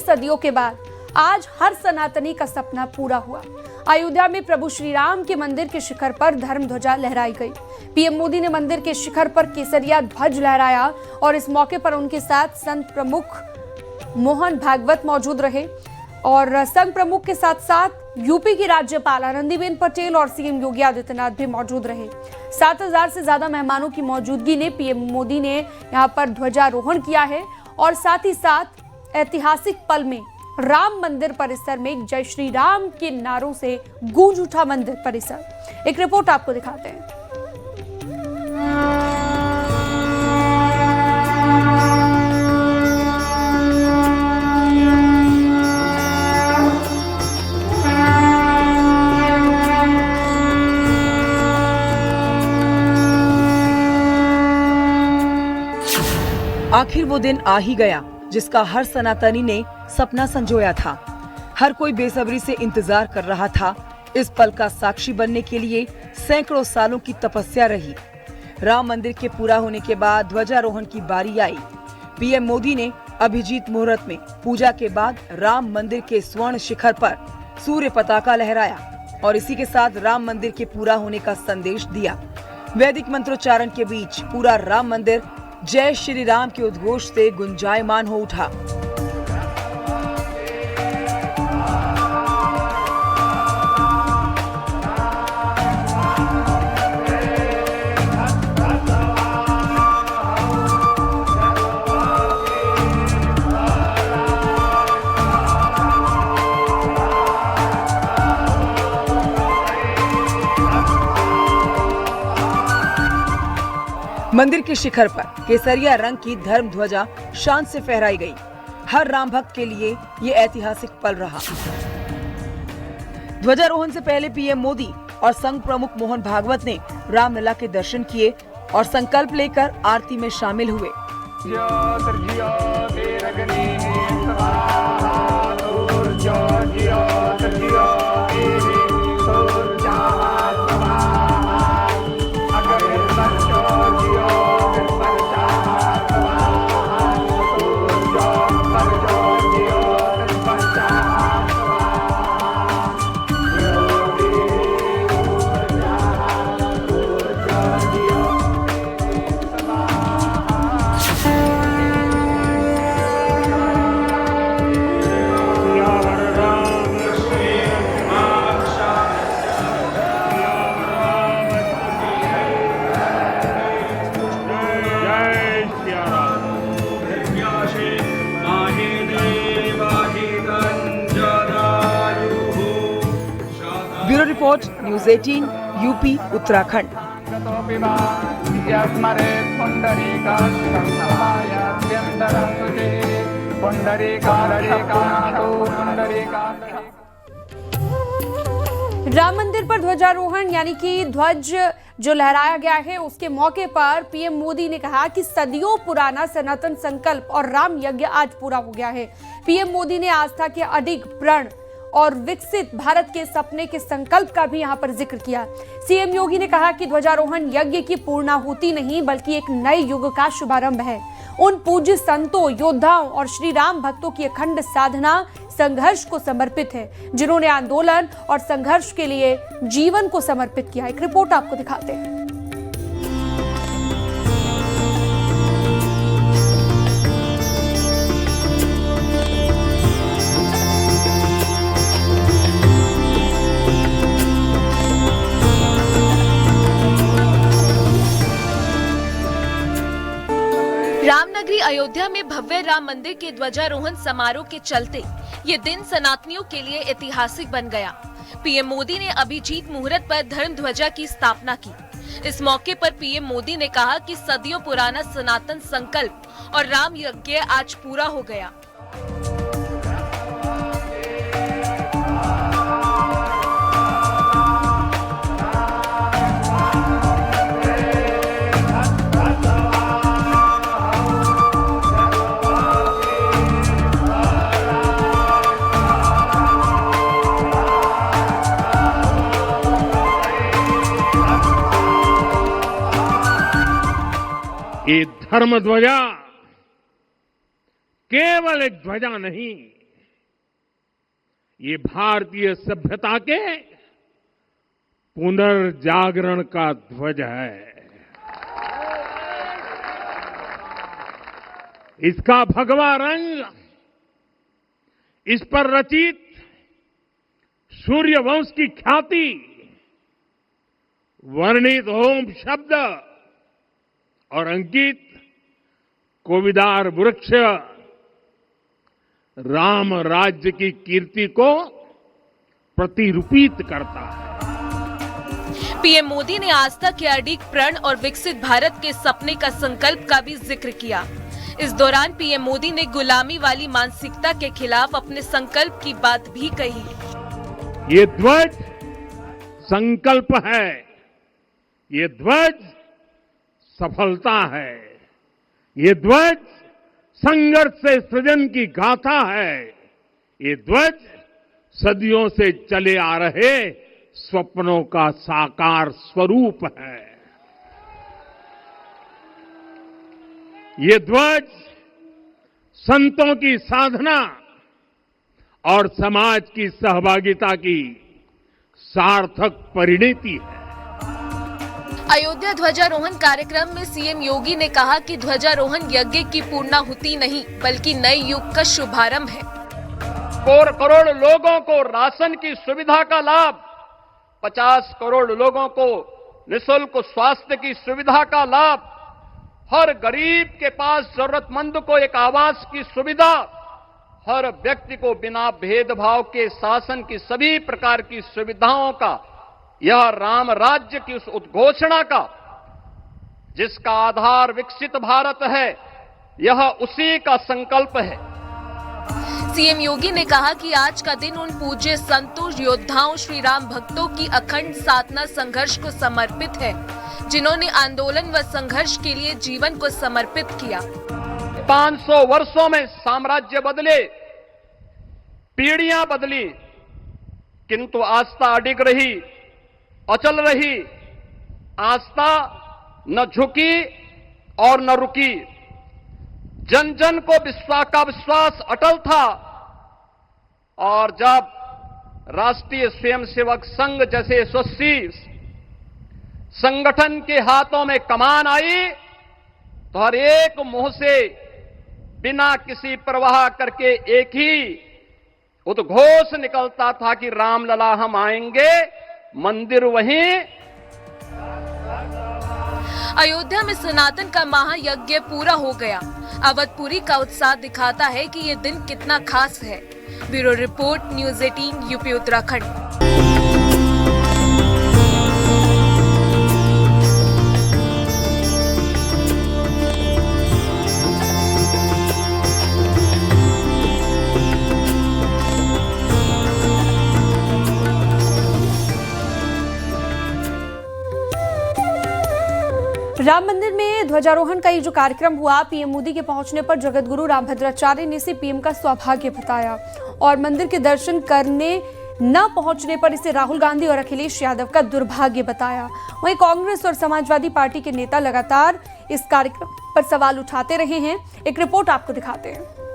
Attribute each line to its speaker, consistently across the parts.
Speaker 1: सदियों के बाद आज हर सनातनी का सपना पूरा हुआ। अयोध्या में प्रभु श्री राम के मंदिर के शिखर पर धर्म ध्वजा लहराई गई। पीएम मोदी ने मंदिर के शिखर पर केसरिया ध्वज लहराया और इस मौके पर उनके साथ संत प्रमुख मोहन भागवत मौजूद रहे और संघ प्रमुख के साथ साथ यूपी की राज्यपाल आनंदीबेन पटेल और सीएम योगी आदित्यनाथ भी मौजूद रहे। 7,000 से ज्यादा मेहमानों की मौजूदगी ने पीएम मोदी ने यहां पर ध्वजारोहण किया है और साथ ही साथ ऐतिहासिक पल में राम मंदिर परिसर में जय श्री राम के नारों से गूंज उठा मंदिर परिसर। एक रिपोर्ट आपको दिखाते हैं।
Speaker 2: आखिर वो दिन आ ही गया जिसका हर सनातनी ने सपना संजोया था। हर कोई बेसब्री से इंतजार कर रहा था। इस पल का साक्षी बनने के लिए सैकड़ों सालों की तपस्या रही। राम मंदिर के पूरा होने के बाद ध्वजारोहण की बारी आई। पीएम मोदी ने अभिजीत मुहूर्त में पूजा के बाद राम मंदिर के स्वर्ण शिखर पर सूर्य पताका लहराया और इसी के साथ राम मंदिर के पूरा होने का संदेश दिया। वैदिक मंत्रोच्चारण के बीच पूरा राम मंदिर जय श्री राम के उद्घोष से गुंजायमान हो उठा। मंदिर के शिखर पर केसरिया रंग की धर्म ध्वजा शान से फहराई गई। हर राम भक्त के लिए ये ऐतिहासिक पल रहा। ध्वजारोहण से पहले पीएम मोदी और संघ प्रमुख मोहन भागवत ने रामलला के दर्शन किए और संकल्प लेकर आरती में शामिल हुए। Bureau report news 18 UP Uttarakhand.
Speaker 1: Ram मंदिर पर ध्वजारोहण यानी कि ध्वज जो लहराया गया है उसके मौके पर पीएम मोदी ने कहा कि सदियों पुराना सनातन संकल्प और राम यज्ञ आज पूरा हो गया है। पीएम मोदी ने आस्था के अडिग प्रण और विकसित भारत के सपने के संकल्प का भी यहां पर जिक्र किया। सीएम योगी ने कहा कि ध्वजारोहण यज्ञ की पूर्णाहुति नहीं बल्कि एक नए युग का शुभारंभ है। उन पूज्य संतों, योद्धाओं और श्री राम भक्तों की अखंड साधना संघर्ष को समर्पित है जिन्होंने आंदोलन और संघर्ष के लिए जीवन को समर्पित किया। एक रिपोर्ट आपको दिखाते हैं।
Speaker 3: रामनगरी अयोध्या में भव्य राम मंदिर के ध्वजारोहण समारोह के चलते ये दिन सनातनियों के लिए ऐतिहासिक बन गया। पीएम मोदी ने अभिजीत मुहूर्त पर धर्म ध्वजा की स्थापना की। इस मौके पर पीएम मोदी ने कहा कि सदियों पुराना सनातन संकल्प और राम यज्ञ आज पूरा हो गया।
Speaker 4: ये धर्म ध्वजा केवल एक ध्वजा नहीं, ये भारतीय सभ्यता के पुनर्जागरण का ध्वज है। इसका भगवा रंग, इस पर रचित सूर्यवंश की ख्याति, वर्णित ओम शब्द और अंकित कोविदार वृक्ष राम राज्य की कीर्ति को प्रतिरूपित करता है।
Speaker 3: पीएम मोदी ने आस्था के अडिग प्रण और विकसित भारत के सपने का संकल्प का भी जिक्र किया। इस दौरान पीएम मोदी ने गुलामी वाली मानसिकता के खिलाफ अपने संकल्प की बात भी कही।
Speaker 4: ये ध्वज संकल्प है, ये ध्वज सफलता है, ये ध्वज संघर्ष से सृजन की गाथा है, ये ध्वज सदियों से चले आ रहे स्वप्नों का साकार स्वरूप है। ये ध्वज संतों की साधना और समाज की सहभागिता की सार्थक परिणति है।
Speaker 3: अयोध्या ध्वजारोहण कार्यक्रम में सीएम योगी ने कहा कि ध्वजारोहण यज्ञ की पूर्णाहुति नहीं बल्कि नए युग का शुभारंभ है।
Speaker 5: 4 करोड़ लोगों को राशन की सुविधा का लाभ, 50 करोड़ लोगों को निःशुल्क स्वास्थ्य की सुविधा का लाभ, हर गरीब के पास जरूरतमंद को एक आवास की सुविधा, हर व्यक्ति को बिना भेदभाव के शासन की सभी प्रकार की सुविधाओं का, यह राम राज्य की उस उद्घोषणा का जिसका आधार विकसित भारत है, यह उसी का संकल्प है।
Speaker 3: सीएम योगी ने कहा कि आज का दिन उन पूज्य संतों, योद्धाओं, श्री राम भक्तों की अखंड साधना संघर्ष को समर्पित है जिन्होंने आंदोलन व संघर्ष के लिए जीवन को समर्पित किया।
Speaker 5: 500 वर्षों में साम्राज्य बदले, पीढ़ियां बदली, किंतु आस्था अडिग रही, अचल रही। आस्था न झुकी और न रुकी। जन जन को विश्वास अटल था। और जब राष्ट्रीय स्वयंसेवक संघ जैसे यशस्वी संगठन के हाथों में कमान आई तो हर एक मुंह से बिना किसी परवाह करके एक ही उद्घोष निकलता था कि रामलला हम आएंगे, मंदिर वहीं।
Speaker 3: अयोध्या में सनातन का महायज्ञ पूरा हो गया। अवधपुरी का उत्साह दिखाता है कि ये दिन कितना खास है। Bureau report, news 18 UP Uttarakhand.
Speaker 1: Ram मंदिर में ध्वजारोहण का ये जो कार्यक्रम हुआ, पीएम मोदी के पहुंचने पर जगतगुरु रामभद्राचार्य ने इसे पीएम का सौभाग्य बताया और मंदिर के दर्शन करने न पहुंचने पर इसे राहुल गांधी और अखिलेश यादव का दुर्भाग्य बताया। वहीं कांग्रेस और समाजवादी पार्टी के नेता लगातार इस कार्यक्रम पर सवाल उठाते रहे हैं। एक रिपोर्ट आपको दिखाते हैं।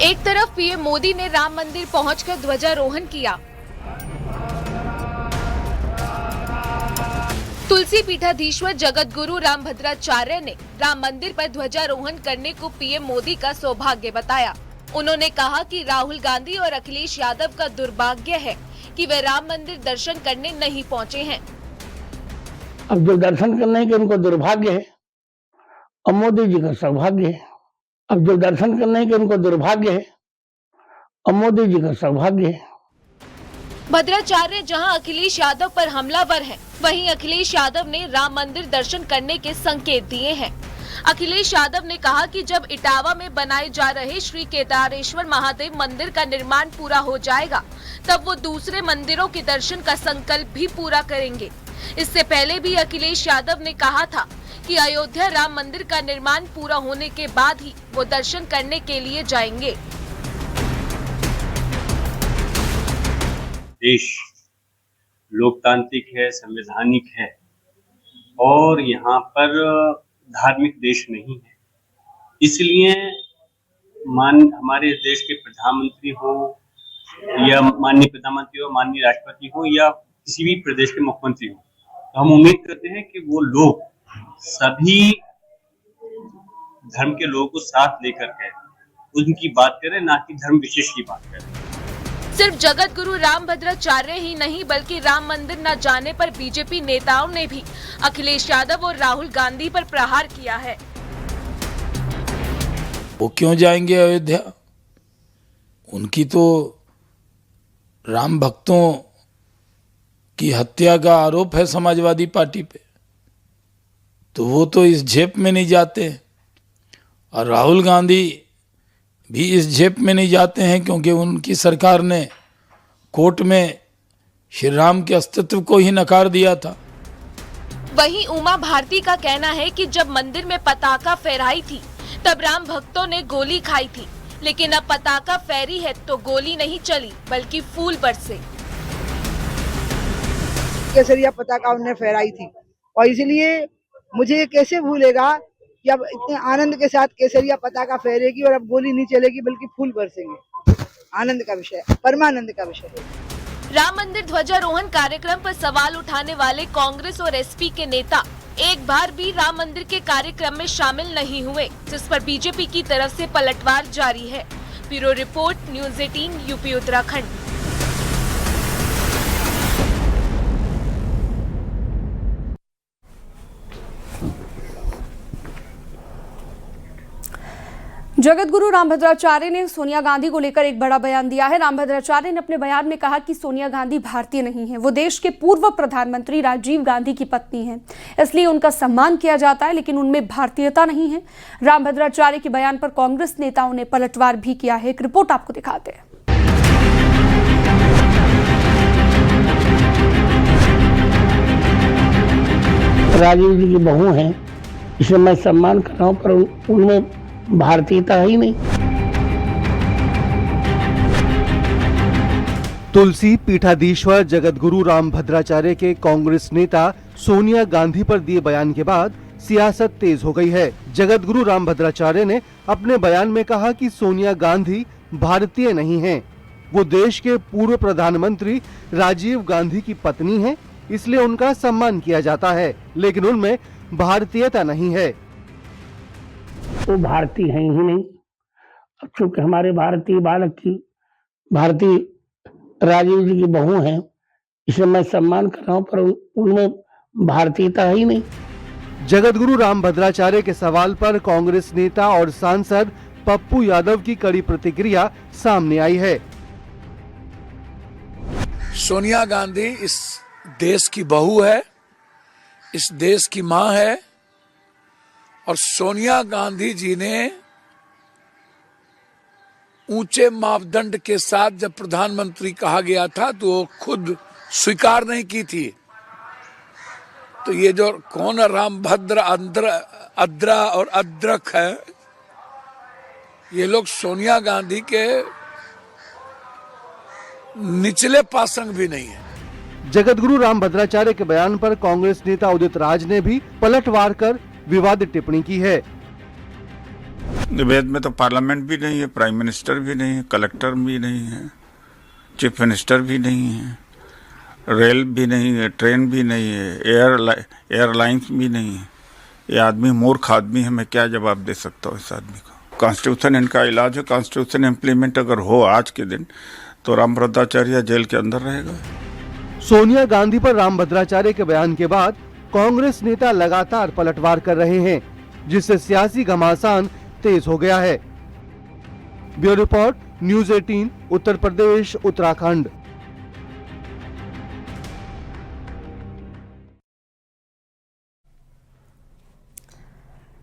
Speaker 3: एक तरफ पीएम मोदी ने राम मंदिर पहुंचकर ध्वजारोहण किया। तुलसी पीठाधीश्वर जगतगुरु रामभद्राचार्य ने राम मंदिर पर ध्वजारोहण करने को पीएम मोदी का सौभाग्य बताया। उन्होंने कहा कि राहुल गांधी और अखिलेश यादव का दुर्भाग्य है कि वे राम मंदिर दर्शन करने नहीं पहुंचे हैं।
Speaker 6: अब जो दर्शन करने के उनको दुर्भाग्य है, अब मोदी जी का सौभाग्य है। अब जो दर्शन करने के उनको दुर्भाग्य है, अब मोदी जी का सौभाग्य है।
Speaker 3: भद्राचार्य जहां अखिलेश यादव पर हमलावर हैं, वहीं अखिलेश यादव ने राम मंदिर दर्शन करने के संकेत दिए हैं। अखिलेश यादव ने कहा कि जब इटावा में बनाए जा रहे श्री केदारेश्वर महादेव मंदिर का निर्माण पूरा हो जाएगा, तब वो दूसरे मंदिरों के दर्शन का संकल्प भी पूरा करेंगे। इससे पहले भी अखिलेश यादव ने कहा था कि अयोध्या राम मंदिर का निर्माण पूरा होने के बाद ही वो दर्शन करने के लिए जाएंगे।
Speaker 7: देश लोकतांत्रिक है, संवैधानिक है और यहाँ पर धार्मिक देश नहीं है। इसलिए हमारे देश के प्रधानमंत्री हो या माननीय प्रधानमंत्री हो, माननीय राष्ट्रपति हो या किसी भी प्रदेश के मुख्यमंत्री हो, तो हम उम्मीद करते हैं कि वो लोग सभी धर्म के लोगों को साथ लेकर के उनकी बात करें, ना कि धर्म विशेष की बात करें।
Speaker 3: सिर्फ जगत गुरु रामभद्राचार्य ही नहीं बल्कि राम मंदिर न जाने पर बीजेपी नेताओं ने भी अखिलेश यादव और राहुल गांधी पर प्रहार किया है।
Speaker 8: वो क्यों जाएंगे अयोध्या? उनकी तो राम भक्तों की हत्या का आरोप है समाजवादी पार्टी पे, तो वो तो इस झेप में नहीं जाते। और राहुल गांधी भी इस झेप में नहीं जाते हैं क्योंकि उनकी सरकार ने कोर्ट में श्री राम के अस्तित्व को ही नकार दिया था।
Speaker 3: वहीं उमा भारती का कहना है कि जब मंदिर में पताका फहराई थी तब राम भक्तों ने गोली खाई थी, लेकिन अब पताका फहरी है तो गोली नहीं चली बल्कि फूल बरसे।
Speaker 9: केसरिया पताका उन्होंने फहराई थी और इसलिए मुझे कैसे भूलेगा कि अब इतने आनंद के साथ केसरिया पताका फहरेगी और अब गोली नहीं चलेगी बल्कि फूल बरसेंगे। आनंद का विषय, परमानंद का विषय है।
Speaker 3: राम मंदिर ध्वजारोहण कार्यक्रम पर सवाल उठाने वाले कांग्रेस और एसपी के नेता एक बार भी राम मंदिर के कार्यक्रम में शामिल नहीं हुए, जिस पर बीजेपी की तरफ से पलटवार जारी है। Bureau report, news 18 UP Uttarakhand.
Speaker 1: Jagat Guru Rambhadracharya ने सोनिया गांधी को लेकर एक बड़ा बयान दिया है। रामभद्राचार्य ने अपने बयान में कहा कि सोनिया गांधी भारतीय नहीं है, वो देश के पूर्व प्रधानमंत्री राजीव गांधी की पत्नी हैं, इसलिए उनका सम्मान किया जाता है, लेकिन उनमें भारतीयता नहीं है। रामभद्राचार्य के बयान पर कांग्रेस नेताओं ने पलटवार भी किया है। एक रिपोर्ट आपको दिखाते हैं।
Speaker 6: राजीव जी की बहू हैं, इसे मैं सम्मान कर रहा हूँ, पर उनमें भारतीयता ही नहीं।
Speaker 10: तुलसी पीठाधीश्वर जगतगुरु रामभद्राचार्य के कांग्रेस नेता सोनिया गांधी पर दिए बयान के बाद सियासत तेज हो गई है। जगतगुरु रामभद्राचार्य ने अपने बयान में कहा कि सोनिया गांधी भारतीय नहीं हैं, वो देश के पूर्व प्रधानमंत्री राजीव गांधी की पत्नी हैं, इसलिए उनका सम्मान किया जाता है, लेकिन उनमें भारतीयता नहीं है।
Speaker 6: वो भारतीय हैं ही नहीं। अब चूंकि हमारे भारतीय बालक की भारतीय राजीव जी की बहू हैं, इसे मैं सम्मान कर रहा हूँ, पर उनमें भारतीयता ही नहीं।
Speaker 10: जगतगुरु रामभद्राचार्य के सवाल पर कांग्रेस नेता और सांसद पप्पू यादव की कड़ी प्रतिक्रिया सामने आई है।
Speaker 8: सोनिया गांधी इस देश की बहू है, इस देश की मां है, और सोनिया गांधी जी ने ऊंचे मापदंड के साथ जब प्रधानमंत्री कहा गया था तो वो खुद स्वीकार नहीं की थी। तो ये जो कौन रामभद्र अद्रा और अद्रक है, ये लोग सोनिया गांधी के निचले पासंग भी नहीं है।
Speaker 10: जगतगुरु रामभद्राचार्य के बयान पर कांग्रेस नेता उदित राज ने भी पलटवार कर विवादित टिप्पणी की है।
Speaker 11: निवेद में तो पार्लियामेंट भी नहीं है, प्राइम मिनिस्टर भी नहीं है, कलेक्टर भी नहीं है, चीफ मिनिस्टर भी नहीं है, रेल भी नहीं है, ट्रेन भी नहीं है, एयरलाइंस भी नहीं है। ये आदमी मूर्ख आदमी है, मैं क्या जवाब दे सकता हूँ इस आदमी को। कॉन्स्टिट्यूशन इनका इलाज है, कॉन्स्टिट्यूशन इम्प्लीमेंट अगर हो आज के दिन तो रामभद्राचार्य जेल के अंदर रहेगा।
Speaker 10: सोनिया गांधी पर रामभद्राचार्य के बयान के बाद कांग्रेस नेता लगातार पलटवार कर रहे हैं, जिससे सियासी घमासान तेज हो गया है। Bureau report, news 18 Uttar Pradesh Uttarakhand.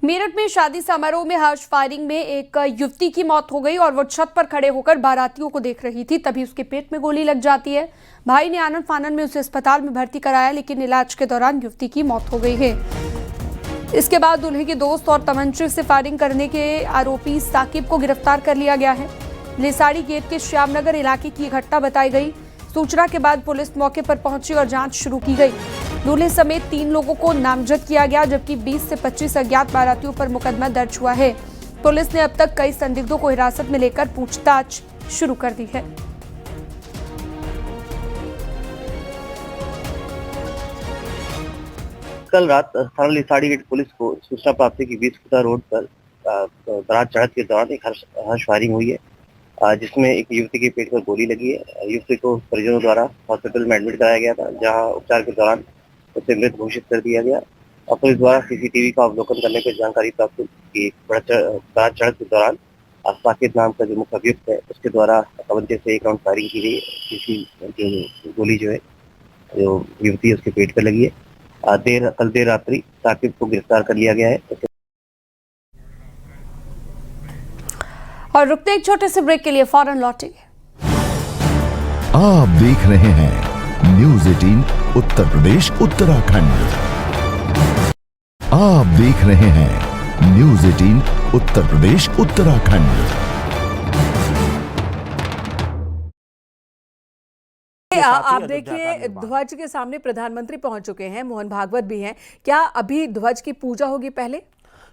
Speaker 1: Meerut में शादी समारोह में हर्ष फायरिंग में एक युवती की मौत हो गई और वो छत पर खड़े होकर बारातियों को देख रही थी, तभी उसके पेट में गोली लग जाती है। भाई ने आनन फानन में उसे अस्पताल में भर्ती कराया, लेकिन इलाज के दौरान युवती की मौत हो गई है। इसके बाद दूल्हे के दोस्त और तमंचे से फायरिंग करने के आरोपी साकिब को गिरफ्तार कर लिया गया है। लेसाड़ी गेट के श्यामनगर इलाके की घटना बताई गई। सूचना के बाद पुलिस मौके पर पहुंची और जांच शुरू की गई। दूल्हे समेत 3 लोगों को नामजद किया गया, जबकि 20 से 25 अज्ञात बारातियों पर मुकदमा दर्ज हुआ है। पुलिस ने अब तक कई संदिग्धों को हिरासत में लेकर पूछताछ शुरू कर दी है।
Speaker 12: कल रात थाना लेसाड़ी गेट पुलिस को सूचना प्राप्त हुई कि 20 फुटा रोड पर बारात चढ़त के दौरान एक हर्ष फायरिंग हुई है, जिसमें एक युवती के पेट पर गोली लगी है। युवती को परिजनों द्वारा हॉस्पिटल में एडमिट कराया गया था, जहां उपचार के दौरान उसे मृत घोषित कर दिया गया और पुलिस द्वारा सीसीटीवी का अवलोकन करने पर जानकारी प्राप्त हुई कि बारात चढ़त के दौरान साकिब नाम का जो मुख्य अभियुक्त है उसके द्वारा तमंचे से एक राउंड फायरिंग की गई। किसी गोली जो है जो युवती है उसके पेट पर लगी है। कल देर रात्रि साकिब को गिरफ्तार कर लिया गया है।
Speaker 1: और रुकते एक छोटे से ब्रेक के लिए, फौरन लौटेंगे।
Speaker 13: आप देख रहे हैं न्यूज़ 18 उत्तर प्रदेश उत्तराखंड। आप देख रहे हैं न्यूज़ 18 उत्तर प्रदेश उत्तराखंड।
Speaker 14: आप देखिए, ध्वज के सामने प्रधानमंत्री पहुंच चुके हैं, मोहन भागवत भी हैं। क्या अभी ध्वज की पूजा होगी पहले?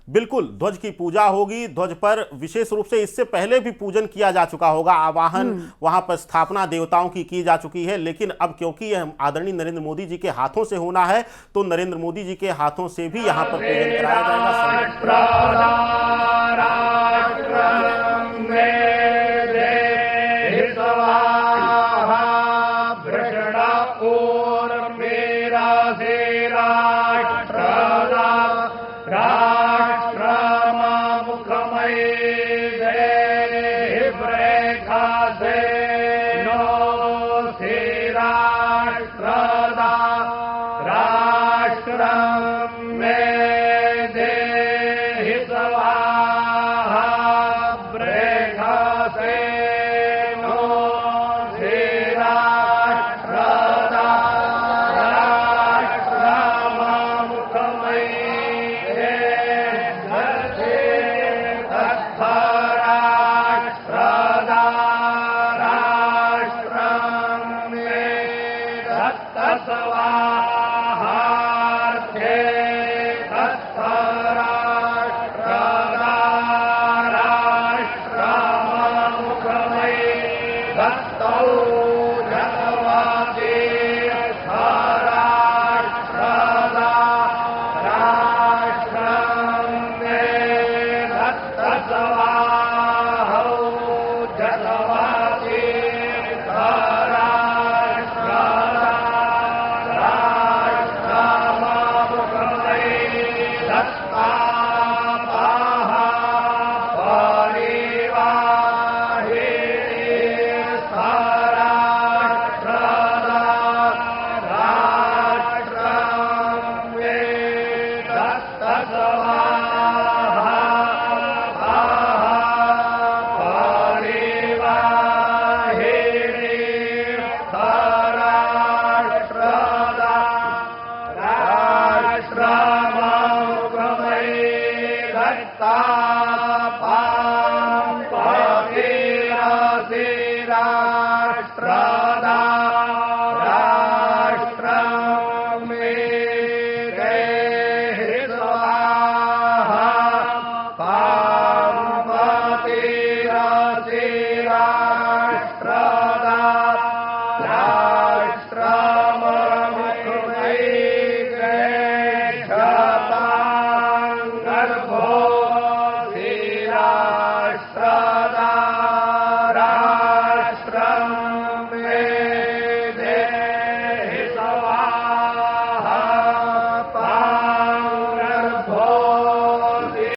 Speaker 15: बिल्कुल, ध्वज की पूजा होगी। ध्वज पर विशेष रूप से इससे पहले भी पूजन किया जा चुका होगा, आवाहन वहां पर स्थापना देवताओं की जा चुकी है। लेकिन अब क्योंकि यह आदरणीय नरेंद्र मोदी जी के हाथों से होना है, तो नरेंद्र मोदी जी के हाथों से भी यहाँ पर पूजन कराया जाएगा।